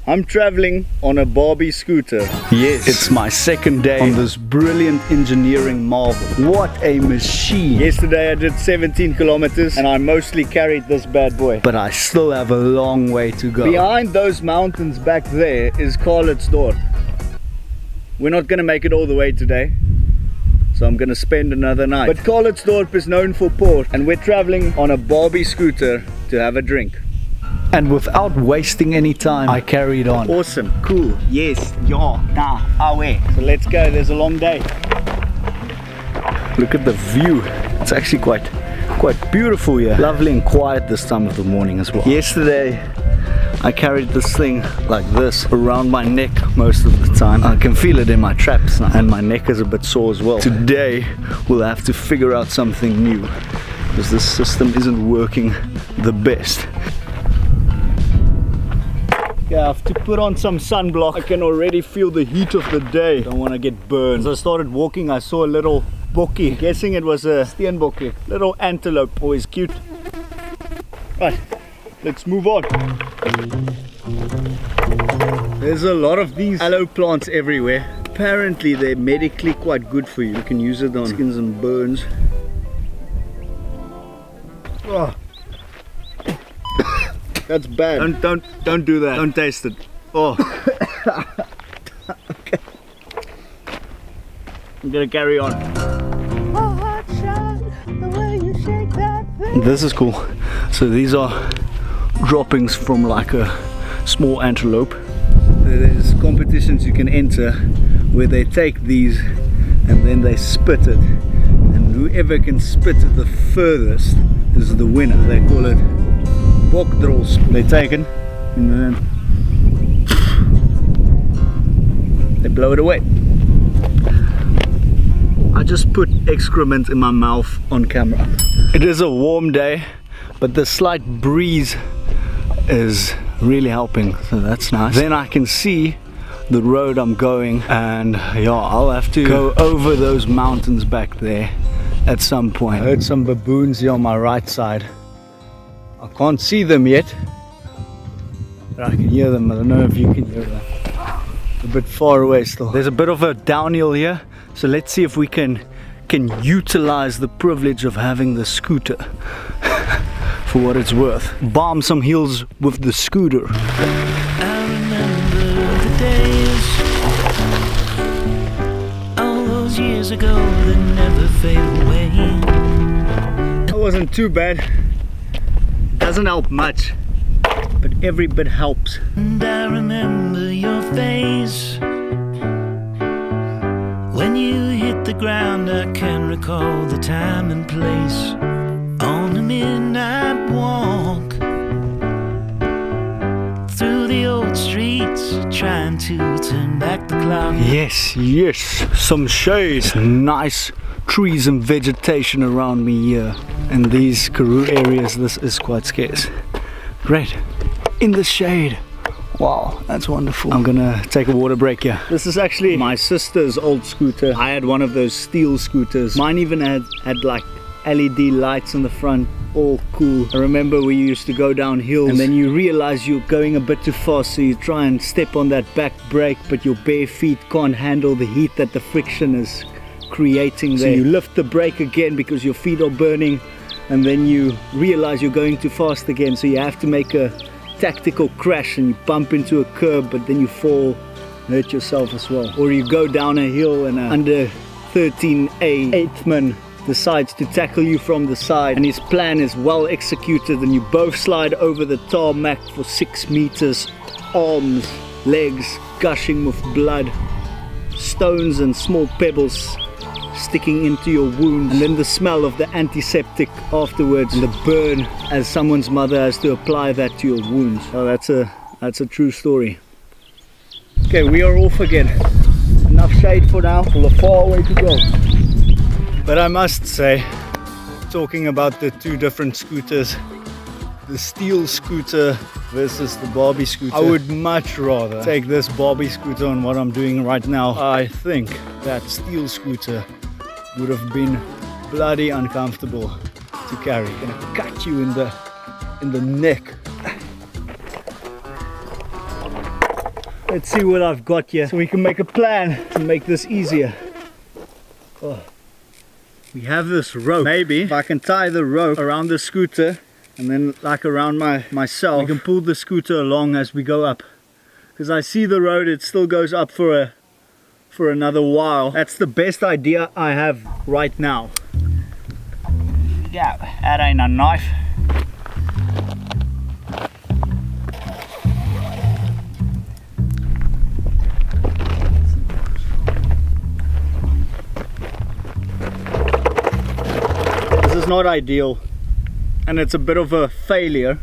I'm traveling on a Barbie scooter. Yes, it's my second day on this brilliant engineering marvel. What a machine. Yesterday I did 17 kilometers and I mostly carried this bad boy. But I still have a long way to go. Behind those mountains back there is Karoo. We're not gonna make it all the way today, so I'm gonna spend another night. But Karoo is known for port, and we're traveling on a Barbie scooter to have a drink. And without wasting any time, I carried on. Awesome, cool, yes, ja, da, away. So let's go, there's a long day. Look at the view. It's actually quite beautiful here. Lovely and quiet this time of the morning as well. Yesterday, I carried this thing like this around my neck most of the time. I can feel it in my traps now, and my neck is a bit sore as well. Today, we'll have to figure out something new, because this system isn't working the best. Yeah, I have to put on some sunblock. I can already feel the heat of the day. Don't want to get burned. As I started walking, I saw a little bokkie. I'm guessing it was a steenbokkie. Little antelope, always cute. Right, let's move on. There's a lot of these aloe plants everywhere. Apparently they're medically quite good for you. You can use it on skins and burns. Oh. That's bad. Don't do that. Don't taste it. Oh. Okay. I'm gonna carry on. This is cool. So these are droppings from like a small antelope. There's competitions you can enter where they take these and then they spit it. And whoever can spit it the furthest is the winner. They call it bokdrolls. They're taken and then they blow it away. I just put excrement in my mouth on camera. It is a warm day, but the slight breeze is really helping, so that's nice. Then I can see the road I'm going, and yeah, I'll have to go over those mountains back there at some point. I heard some baboons here on my right side. I can't see them yet, but I can hear them. I don't know if you can hear them. A bit far away still. There's a bit of a downhill here, so let's see if we can utilize the privilege of having the scooter for what it's worth. Bomb some hills with the scooter. I remember the days, all those years ago that never fade away. That wasn't too bad. Doesn't help much, but every bit helps. And I remember your face when you hit the ground. I can recall the time and place on a midnight walk through the old streets, trying to turn back the clock. Yes, some shade. Nice trees and vegetation around me here. In these Karoo areas, this is quite scarce. Great, in the shade. Wow, that's wonderful. I'm gonna take a water break here. This is actually my sister's old scooter. I had one of those steel scooters. Mine even had like LED lights on the front. All cool. I remember we used to go down hills and then you realize you're going a bit too fast, so you try and step on that back brake, but your bare feet can't handle the heat that the friction is creating there. So you lift the brake again because your feet are burning, and then you realize you're going too fast again, so you have to make a tactical crash and you bump into a curb, but then you fall, hurt yourself as well. Or you go down a hill and under 13A 8th man decides to tackle you from the side, and his plan is well executed, and you both slide over the tarmac for 6 meters, arms, legs gushing with blood, stones and small pebbles sticking into your wound, and then the smell of the antiseptic afterwards, and the burn as someone's mother has to apply that to your wounds. Oh, that's a true story. Okay, we are off again. Enough shade for now. Still a far way to go. But I must say, talking about the two different scooters, the steel scooter versus the Barbie scooter, I would much rather take this Barbie scooter on what I'm doing right now. I think that steel scooter would have been bloody uncomfortable to carry. Gonna cut you in the neck. Let's see what I've got here so we can make a plan to make this easier. Oh. We have this rope. Maybe if I can tie the rope around the scooter and then like around myself, we can pull the scooter along as we go up. Because I see the road, it still goes up for another while. That's the best idea I have right now. Yeah, that ain't a knife. This is not ideal and it's a bit of a failure,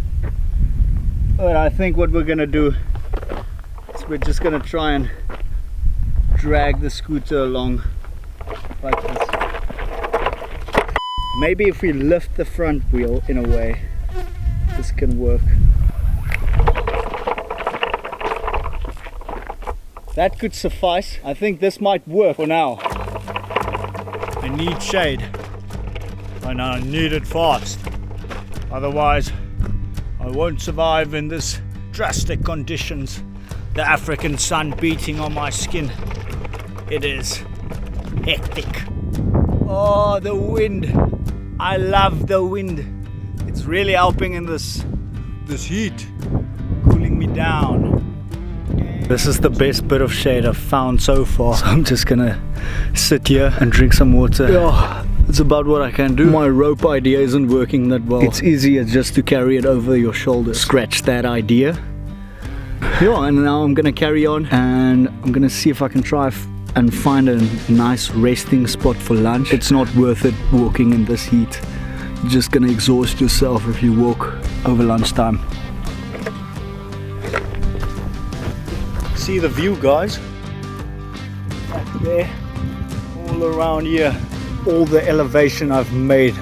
but I think what we're gonna do is we're just gonna try and drag the scooter along like this. Maybe if we lift the front wheel in a way, this can work. That could suffice. I think this might work for now. I need shade, and I need it fast. Otherwise, I won't survive in this drastic conditions. The African sun beating on my skin. It is hectic. Oh, the wind. I love the wind. It's really helping in this heat, cooling me down. This is the best bit of shade I've found so far. So I'm just gonna sit here and drink some water. Oh, it's about what I can do. My rope idea isn't working that well. It's easier just to carry it over your shoulders. Scratch that idea. Yeah, and now I'm gonna carry on and I'm gonna see if I can try and find a nice resting spot for lunch. It's not worth it walking in this heat. You're just gonna exhaust yourself if you walk over lunchtime. See the view, guys? Back there, all around here, all the elevation I've made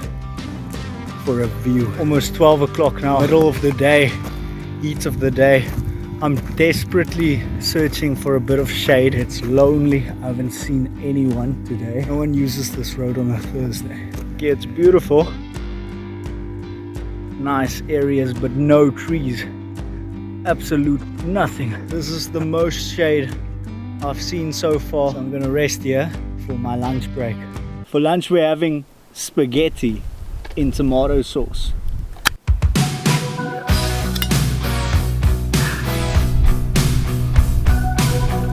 for a view. Almost 12 o'clock now, middle of the day, heat of the day. I'm desperately searching for a bit of shade. It's lonely. I haven't seen anyone today. No one uses this road on a Thursday. Okay, it's beautiful. Nice areas, but no trees. Absolute nothing. This is the most shade I've seen so far. So I'm gonna rest here for my lunch break. For lunch we're having spaghetti in tomato sauce.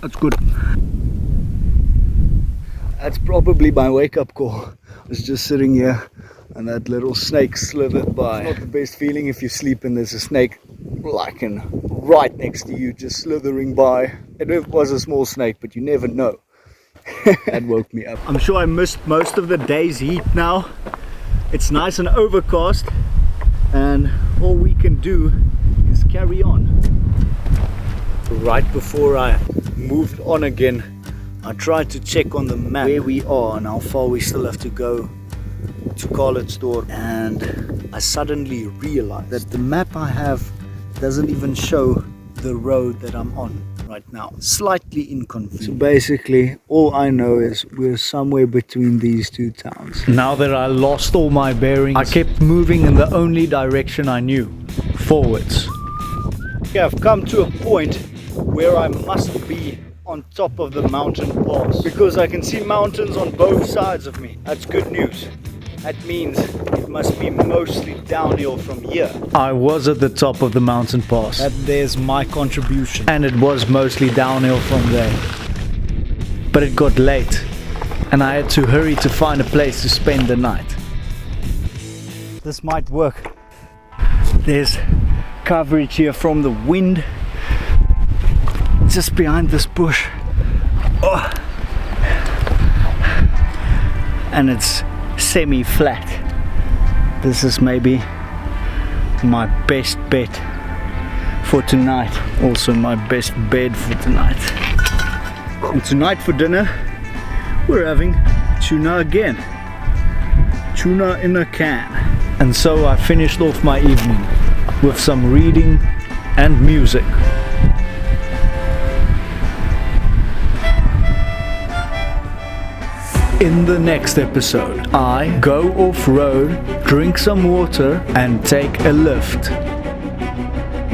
That's good. That's probably my wake-up call. I was just sitting here and that little snake slithered by. It's not the best feeling if you sleep and there's a snake like right next to you just slithering by. It was a small snake, but you never know. That woke me up. I'm sure I missed most of the day's heat now. It's nice and overcast and all we can do is carry on. Right before I moved on again, I tried to check on the map where we are and how far we still have to go to Karoo, and I suddenly realized that the map I have doesn't even show the road that I'm on right now. Slightly inconvenient. So basically all I know is we're somewhere between these two towns. Now that I lost all my bearings, I kept moving in the only direction I knew, forwards. Okay, I've come to a point where I must be on top of the mountain pass because I can see mountains on both sides of me. That's good news. That means it must be mostly downhill from here. I was at the top of the mountain pass. There's my contribution. And it was mostly downhill from there. But it got late and I had to hurry to find a place to spend the night. This might work. There's coverage here from the wind. Just behind this bush. Oh. And it's semi-flat. This is maybe my best bet for tonight. Also my best bed for tonight. And tonight for dinner we're having tuna again. Tuna in a can. And so I finished off my evening with some reading and music. In the next episode, I go off-road, drink some water and take a lift.